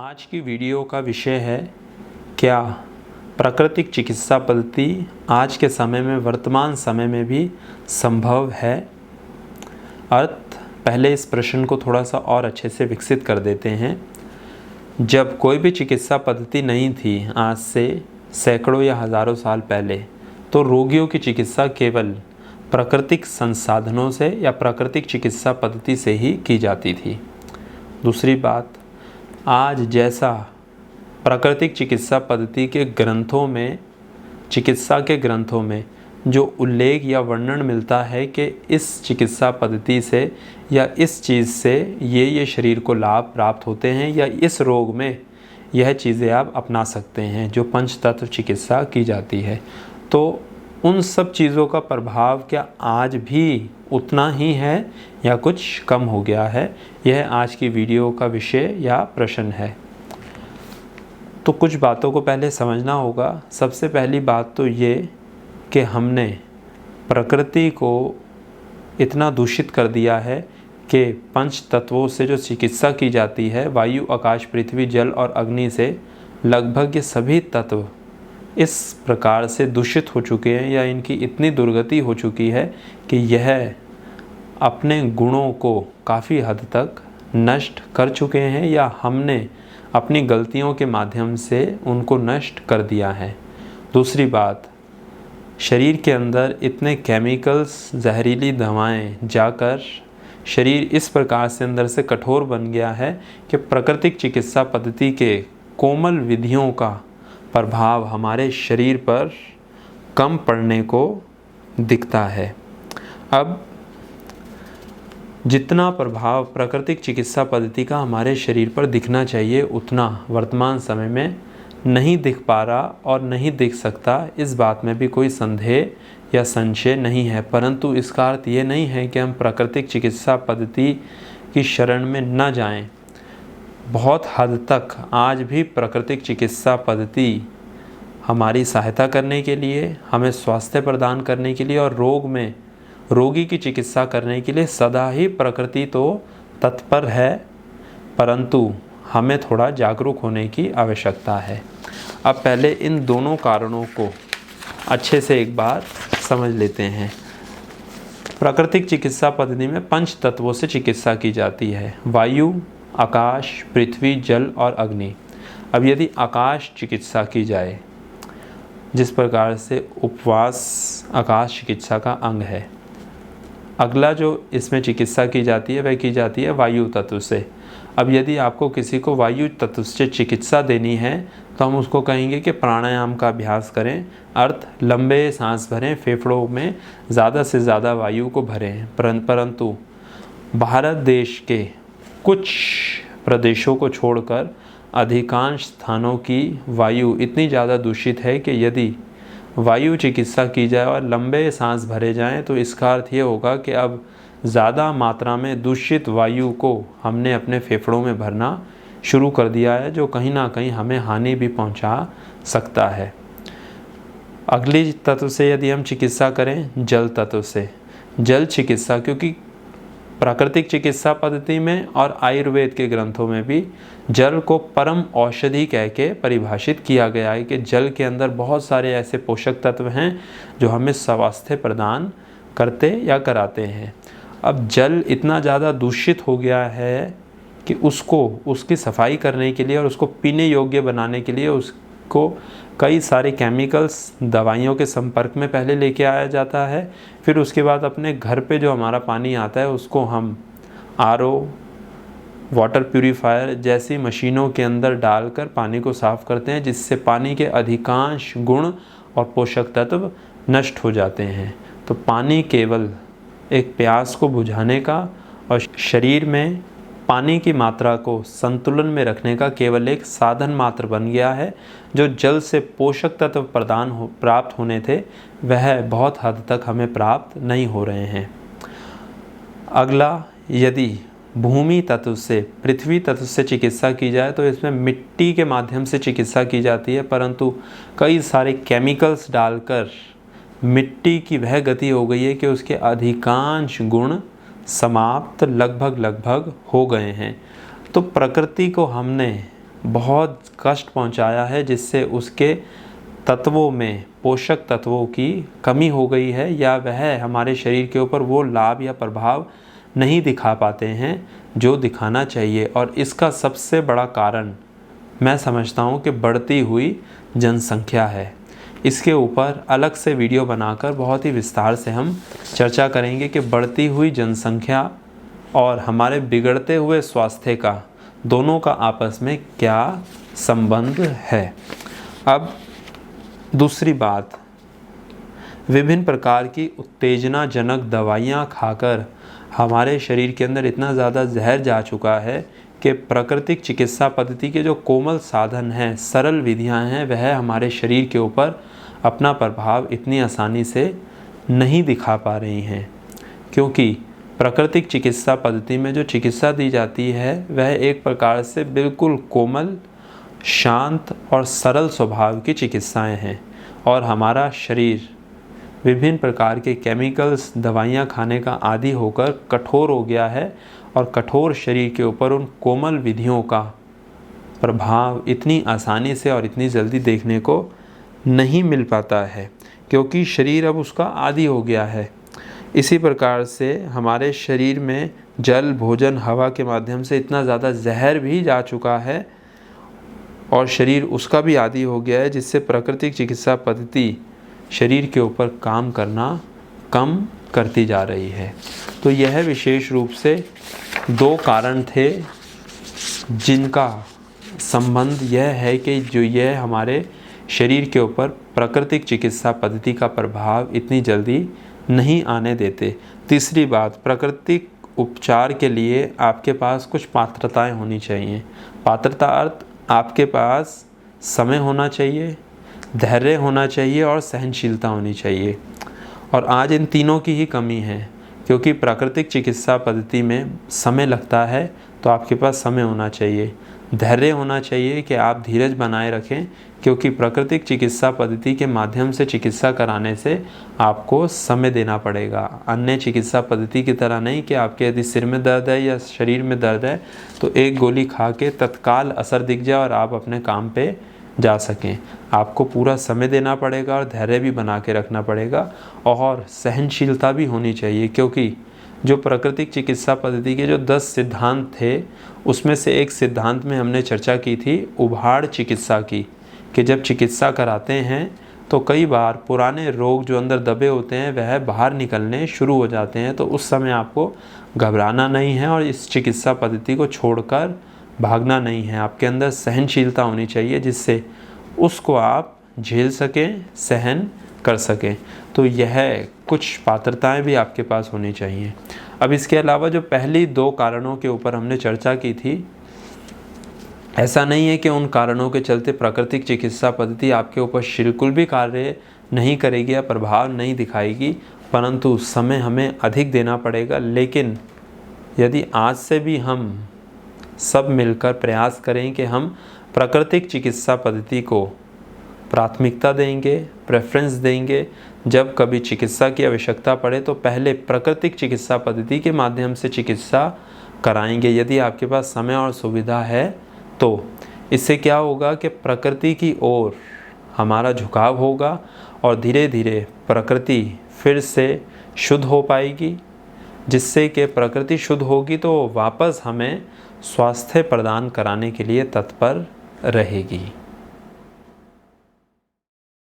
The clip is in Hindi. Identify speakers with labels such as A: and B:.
A: आज की वीडियो का विषय है क्या प्राकृतिक चिकित्सा पद्धति आज के समय में वर्तमान समय में भी संभव है। पहले इस प्रश्न को थोड़ा सा और अच्छे से विकसित कर देते हैं। जब कोई भी चिकित्सा पद्धति नहीं थी आज से सैकड़ों या हज़ारों साल पहले, तो रोगियों की चिकित्सा केवल प्राकृतिक संसाधनों से या प्राकृतिक चिकित्सा पद्धति से ही की जाती थी। दूसरी बात, आज जैसा प्राकृतिक चिकित्सा पद्धति के ग्रंथों में, चिकित्सा के ग्रंथों में जो उल्लेख या वर्णन मिलता है कि इस चिकित्सा पद्धति से या इस चीज़ से ये शरीर को लाभ प्राप्त होते हैं या इस रोग में यह चीज़ें आप अपना सकते हैं, जो पंचतत्व चिकित्सा की जाती है, तो उन सब चीज़ों का प्रभाव क्या आज भी उतना ही है या कुछ कम हो गया है? यह आज की वीडियो का विषय या प्रश्न है। तो कुछ बातों को पहले समझना होगा। सबसे पहली बात तो ये कि हमने प्रकृति को इतना दूषित कर दिया है कि पंच तत्वों से जो चिकित्सा की जाती है, वायु, आकाश, पृथ्वी, जल और अग्नि से, लगभग ये सभी तत्व इस प्रकार से दूषित हो चुके हैं या इनकी इतनी दुर्गति हो चुकी है कि यह अपने गुणों को काफ़ी हद तक नष्ट कर चुके हैं या हमने अपनी गलतियों के माध्यम से उनको नष्ट कर दिया है। दूसरी बात, शरीर के अंदर इतने केमिकल्स, जहरीली दवाएं जाकर शरीर इस प्रकार से अंदर से कठोर बन गया है कि प्राकृतिक चिकित्सा पद्धति के कोमल विधियों का प्रभाव हमारे शरीर पर कम पड़ने को दिखता है। अब जितना प्रभाव प्राकृतिक चिकित्सा पद्धति का हमारे शरीर पर दिखना चाहिए उतना वर्तमान समय में नहीं दिख पा रहा और नहीं दिख सकता, इस बात में भी कोई संदेह या संशय नहीं है। परंतु इसका अर्थ ये नहीं है कि हम प्राकृतिक चिकित्सा पद्धति की शरण में न जाएं। बहुत हद तक आज भी प्राकृतिक चिकित्सा पद्धति हमारी सहायता करने के लिए, हमें स्वास्थ्य प्रदान करने के लिए और रोगी की चिकित्सा करने के लिए सदा ही प्रकृति तो तत्पर है, परंतु हमें थोड़ा जागरूक होने की आवश्यकता है। अब पहले इन दोनों कारणों को अच्छे से एक बार समझ लेते हैं। प्राकृतिक चिकित्सा पद्धति में पंच तत्वों से चिकित्सा की जाती है, वायु, आकाश, पृथ्वी, जल और अग्नि। अब यदि आकाश चिकित्सा की जाए, जिस प्रकार से उपवास आकाश चिकित्सा का अंग है, अगला जो इसमें चिकित्सा की जाती है वह की जाती है वायु तत्व से। अब यदि आपको किसी को वायु तत्व से चिकित्सा देनी है तो हम उसको कहेंगे कि प्राणायाम का अभ्यास करें, अर्थ लंबे सांस भरें, फेफड़ों में ज़्यादा से ज़्यादा वायु को भरें। परंतु भारत देश के कुछ प्रदेशों को छोड़कर अधिकांश स्थानों की वायु इतनी ज़्यादा दूषित है कि यदि वायु चिकित्सा की जाए और लंबे सांस भरे जाएं तो इसका अर्थ ये होगा कि अब ज़्यादा मात्रा में दूषित वायु को हमने अपने फेफड़ों में भरना शुरू कर दिया है, जो कहीं ना कहीं हमें हानि भी पहुंचा सकता है। अगली तत्व से यदि हम चिकित्सा करें, जल तत्व से, जल चिकित्सा, क्योंकि प्राकृतिक चिकित्सा पद्धति में और आयुर्वेद के ग्रंथों में भी जल को परम औषधि कह के परिभाषित किया गया है कि जल के अंदर बहुत सारे ऐसे पोषक तत्व हैं जो हमें स्वास्थ्य प्रदान करते या कराते हैं। अब जल इतना ज़्यादा दूषित हो गया है कि उसकी सफाई करने के लिए और उसको पीने योग्य बनाने के लिए उसको कई सारे केमिकल्स, दवाइयों के संपर्क में पहले लेके आया जाता है। फिर उसके बाद अपने घर पे जो हमारा पानी आता है उसको हम आरओ, वाटर प्यूरीफायर जैसी मशीनों के अंदर डालकर पानी को साफ़ करते हैं, जिससे पानी के अधिकांश गुण और पोषक तत्व नष्ट हो जाते हैं। तो पानी केवल एक प्यास को बुझाने का और शरीर में पानी की मात्रा को संतुलन में रखने का केवल एक साधन मात्र बन गया है। जो जल से पोषक तत्व प्राप्त होने थे वह बहुत हद तक हमें प्राप्त नहीं हो रहे हैं। अगला, यदि भूमि तत्व से, पृथ्वी तत्व से चिकित्सा की जाए तो इसमें मिट्टी के माध्यम से चिकित्सा की जाती है, परंतु कई सारे केमिकल्स डालकर मिट्टी की वह गति हो गई है कि उसके अधिकांश गुण समाप्त लगभग हो गए हैं। तो प्रकृति को हमने बहुत कष्ट पहुंचाया है, जिससे उसके तत्वों में, पोषक तत्वों की कमी हो गई है, या वह हमारे शरीर के ऊपर वो लाभ या प्रभाव नहीं दिखा पाते हैं जो दिखाना चाहिए। और इसका सबसे बड़ा कारण मैं समझता हूँ कि बढ़ती हुई जनसंख्या है। इसके ऊपर अलग से वीडियो बनाकर बहुत ही विस्तार से हम चर्चा करेंगे कि बढ़ती हुई जनसंख्या और हमारे बिगड़ते हुए स्वास्थ्य का, दोनों का आपस में क्या संबंध है। अब दूसरी बात, विभिन्न प्रकार की उत्तेजनाजनक दवाइयाँ खाकर हमारे शरीर के अंदर इतना ज़्यादा जहर जा चुका है कि प्राकृतिक चिकित्सा पद्धति के जो कोमल साधन हैं, सरल विधियां हैं, वह हमारे शरीर के ऊपर अपना प्रभाव इतनी आसानी से नहीं दिखा पा रही हैं। क्योंकि प्राकृतिक चिकित्सा पद्धति में जो चिकित्सा दी जाती है वह एक प्रकार से बिल्कुल कोमल, शांत और सरल स्वभाव की चिकित्साएं हैं, और हमारा शरीर विभिन्न प्रकार के केमिकल्स, दवाइयाँ खाने का आदी होकर कठोर हो गया है, और कठोर शरीर के ऊपर उन कोमल विधियों का प्रभाव इतनी आसानी से और इतनी जल्दी देखने को नहीं मिल पाता है, क्योंकि शरीर अब उसका आदी हो गया है। इसी प्रकार से हमारे शरीर में जल, भोजन, हवा के माध्यम से इतना ज़्यादा जहर भी जा चुका है और शरीर उसका भी आदी हो गया है, जिससे प्राकृतिक चिकित्सा पद्धति शरीर के ऊपर काम करना कम करती जा रही है। तो यह विशेष रूप से दो कारण थे जिनका संबंध यह है कि जो यह हमारे शरीर के ऊपर प्राकृतिक चिकित्सा पद्धति का प्रभाव इतनी जल्दी नहीं आने देते। तीसरी बात, प्राकृतिक उपचार के लिए आपके पास कुछ पात्रताएं होनी चाहिए। पात्रता अर्थ आपके पास समय होना चाहिए, धैर्य होना चाहिए और सहनशीलता होनी चाहिए। और आज इन तीनों की ही कमी है, क्योंकि प्राकृतिक चिकित्सा पद्धति में समय लगता है, तो आपके पास समय होना चाहिए, धैर्य होना चाहिए कि आप धीरज बनाए रखें, क्योंकि प्राकृतिक चिकित्सा पद्धति के माध्यम से चिकित्सा कराने से आपको समय देना पड़ेगा। अन्य चिकित्सा पद्धति की तरह नहीं कि आपके यदि सिर में दर्द है या शरीर में दर्द है तो एक गोली खा के तत्काल असर दिख जाए और आप अपने काम पे जा सकें। आपको पूरा समय देना पड़ेगा और धैर्य भी बना के रखना पड़ेगा, और सहनशीलता भी होनी चाहिए, क्योंकि जो प्राकृतिक चिकित्सा पद्धति के जो 10 सिद्धांत थे, उसमें से एक सिद्धांत में हमने चर्चा की थी उभाड़ चिकित्सा की, कि जब चिकित्सा कराते हैं तो कई बार पुराने रोग जो अंदर दबे होते हैं वह बाहर निकलने शुरू हो जाते हैं। तो उस समय आपको घबराना नहीं है और इस चिकित्सा पद्धति को छोड़कर भागना नहीं है। आपके अंदर सहनशीलता होनी चाहिए, जिससे उसको आप झेल सकें, सहन कर सकें। तो यह कुछ पात्रताएं भी आपके पास होनी चाहिए। अब इसके अलावा जो पहली दो कारणों के ऊपर हमने चर्चा की थी, ऐसा नहीं है कि उन कारणों के चलते प्राकृतिक चिकित्सा पद्धति आपके ऊपर बिल्कुल भी कार्य नहीं करेगी या प्रभाव नहीं दिखाएगी, परंतु समय हमें अधिक देना पड़ेगा। लेकिन यदि आज से भी हम सब मिलकर प्रयास करें कि हम प्राकृतिक चिकित्सा पद्धति को प्राथमिकता देंगे, प्रेफरेंस देंगे, जब कभी चिकित्सा की आवश्यकता पड़े तो पहले प्राकृतिक चिकित्सा पद्धति के माध्यम से चिकित्सा कराएंगे। यदि आपके पास समय और सुविधा है तो इससे क्या होगा कि प्रकृति की ओर हमारा झुकाव होगा और धीरे धीरे प्रकृति फिर से शुद्ध हो पाएगी, जिससे कि प्रकृति शुद्ध होगी तो वापस हमें स्वास्थ्य प्रदान कराने के लिए तत्पर रहेगी।